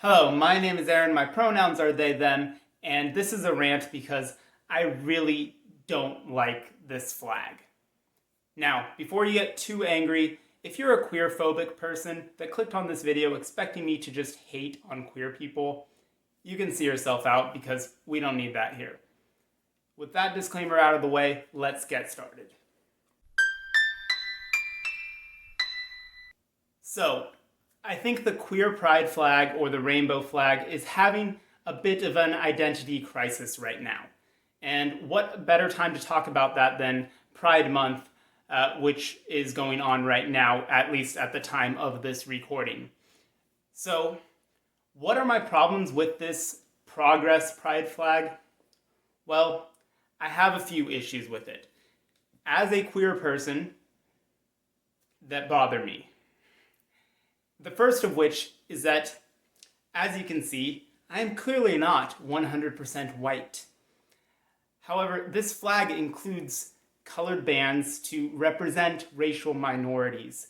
Hello, my name is Aaron, my pronouns are they, them, and this is a rant because I really don't like this flag. Now, before you get too angry, if you're a queer-phobic person that clicked on this video expecting me to just hate on queer people, you can see yourself out because we don't need that here. With that disclaimer out of the way, let's get started. So, I think the queer pride flag or the rainbow flag is having a bit of an identity crisis right now. And what better time to talk about that than Pride Month, which is going on right now, at least at the time of this recording. So, what are my problems with this progress pride flag? Well, I have a few issues with it. As a queer person, that bother me. The first of which is that, as you can see, I am clearly not 100% white. However, this flag includes colored bands to represent racial minorities,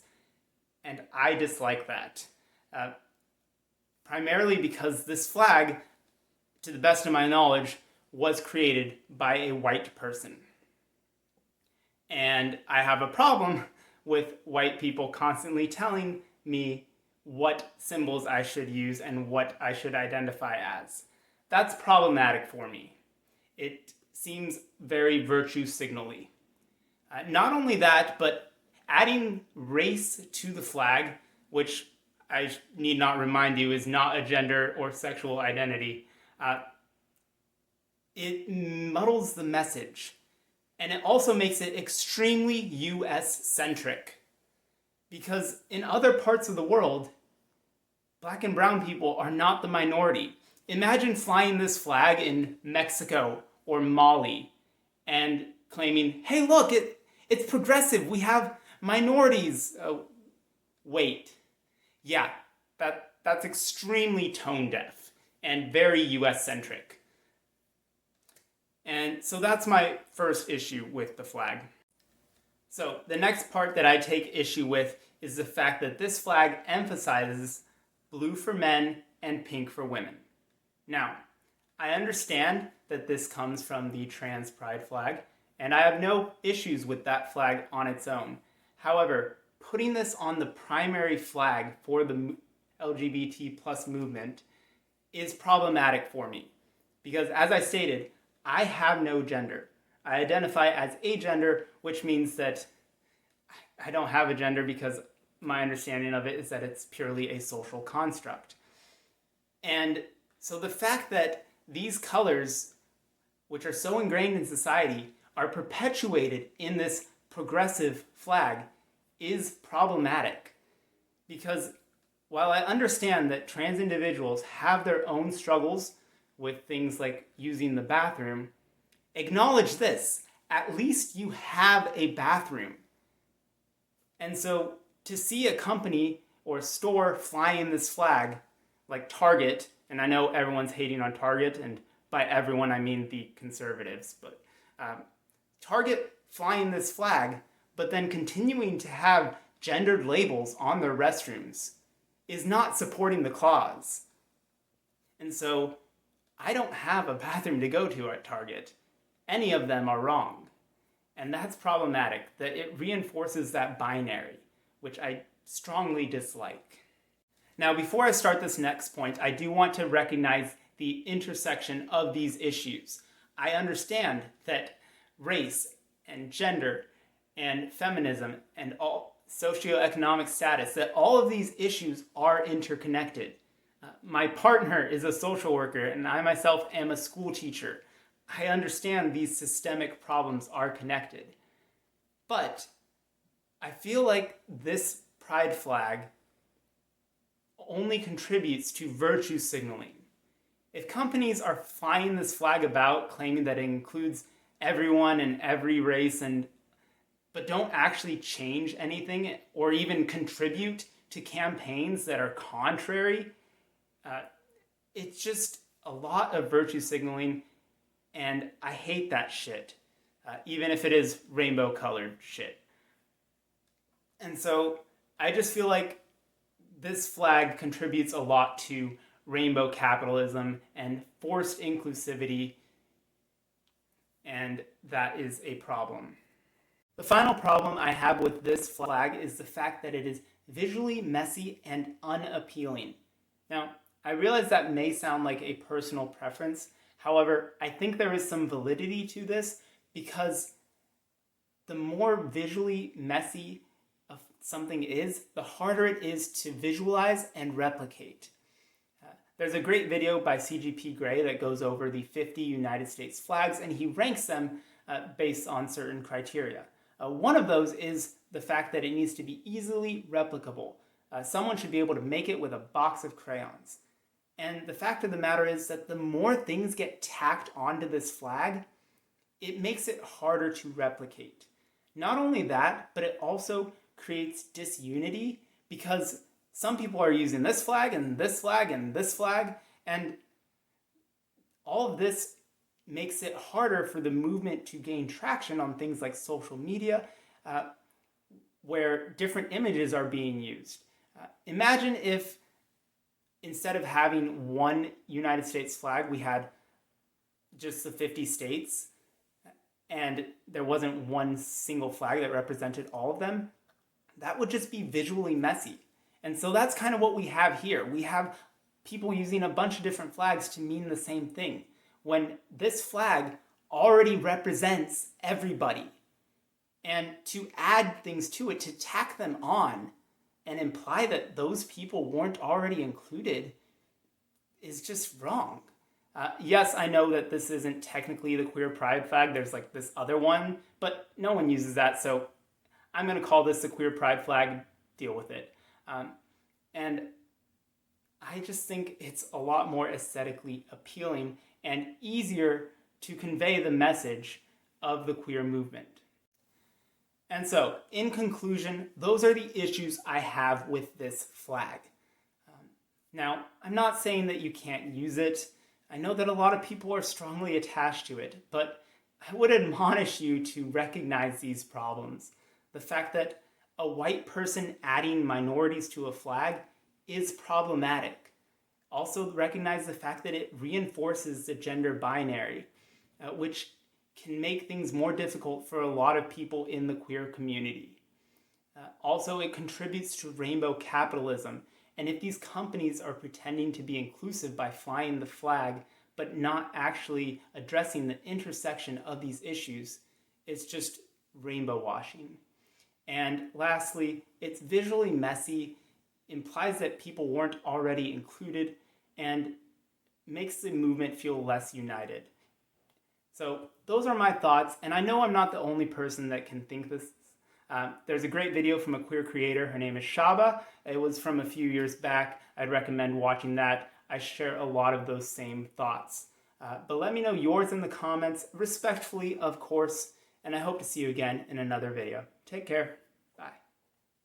and I dislike that. Primarily because this flag, to the best of my knowledge, was created by a white person. And I have a problem with white people constantly telling me what symbols I should use and what I should identify as. That's problematic for me. It seems very virtue signal-y. Not only that, but adding race to the flag, which I need not remind you is not a gender or sexual identity, it muddles the message. And it also makes it extremely US-centric. Because in other parts of the world, black and brown people are not the minority. Imagine flying this flag in Mexico or Mali and claiming, hey look, it's progressive, we have minorities. Wait. Yeah, that's extremely tone deaf and very US-centric. And so that's my first issue with the flag. So the next part that I take issue with is the fact that this flag emphasizes blue for men and pink for women. Now, I understand that this comes from the trans pride flag, and I have no issues with that flag on its own. However, putting this on the primary flag for the LGBT plus movement is problematic for me. Because as I stated, I have no gender. I identify as agender, which means that I don't have a gender because my understanding of it is that it's purely a social construct. And so the fact that these colors, which are so ingrained in society, are perpetuated in this progressive flag is problematic. Because while I understand that trans individuals have their own struggles with things like using the bathroom, acknowledge this. At least you have a bathroom. And so to see a company or a store flying this flag, like Target, and I know everyone's hating on Target, and by everyone I mean the conservatives, but Target flying this flag, but then continuing to have gendered labels on their restrooms is not supporting the cause. And so I don't have a bathroom to go to at Target. Any of them are wrong. And that's problematic, that it reinforces that binary, which I strongly dislike. Now, before I start this next point, I do want to recognize the intersection of these issues. I understand that race and gender and feminism and all socioeconomic status, that all of these issues are interconnected. My partner is a social worker, and I myself am a school teacher. I understand these systemic problems are connected. But I feel like this pride flag only contributes to virtue signaling. If companies are flying this flag about, claiming that it includes everyone and every race, but don't actually change anything or even contribute to campaigns that are contrary, it's just a lot of virtue signaling, and I hate that shit, even if it is rainbow colored shit. And so I just feel like this flag contributes a lot to rainbow capitalism and forced inclusivity, and that is a problem. The final problem I have with this flag is the fact that it is visually messy and unappealing. Now, I realize that may sound like a personal preference. However, I think there is some validity to this because the more visually messy something is, the harder it is to visualize and replicate. There's a great video by CGP Grey that goes over the 50 United States flags, and he ranks them based on certain criteria. One of those is the fact that it needs to be easily replicable. Someone should be able to make it with a box of crayons. And the fact of the matter is that the more things get tacked onto this flag, it makes it harder to replicate. Not only that, but it also creates disunity because some people are using this flag and this flag and this flag, and all of this makes it harder for the movement to gain traction on things like social media, where different images are being used. Imagine if instead of having one United States flag, we had just the 50 states, and there wasn't one single flag that represented all of them. That would just be visually messy. And so that's kind of what we have here. We have people using a bunch of different flags to mean the same thing, when this flag already represents everybody. And to add things to it, to tack them on and imply that those people weren't already included is just wrong. Yes, I know that this isn't technically the queer pride flag. There's like this other one, but no one uses that, so I'm going to call this the queer pride flag. Deal with it. And I just think it's a lot more aesthetically appealing and easier to convey the message of the queer movement. And so, in conclusion, those are the issues I have with this flag. Now, I'm not saying that you can't use it. I know that a lot of people are strongly attached to it, but I would admonish you to recognize these problems. The fact that a white person adding minorities to a flag is problematic. Also recognize the fact that it reinforces the gender binary, which can make things more difficult for a lot of people in the queer community. Also, it contributes to rainbow capitalism. And if these companies are pretending to be inclusive by flying the flag, but not actually addressing the intersection of these issues, it's just rainbow washing. And lastly, it's visually messy, implies that people weren't already included, and makes the movement feel less united. So those are my thoughts, and I know I'm not the only person that can think this. There's a great video from a queer creator. Her name is Shaba. It was from a few years back. I'd recommend watching that. I share a lot of those same thoughts. But let me know yours in the comments, respectfully, of course, and I hope to see you again in another video. Take care.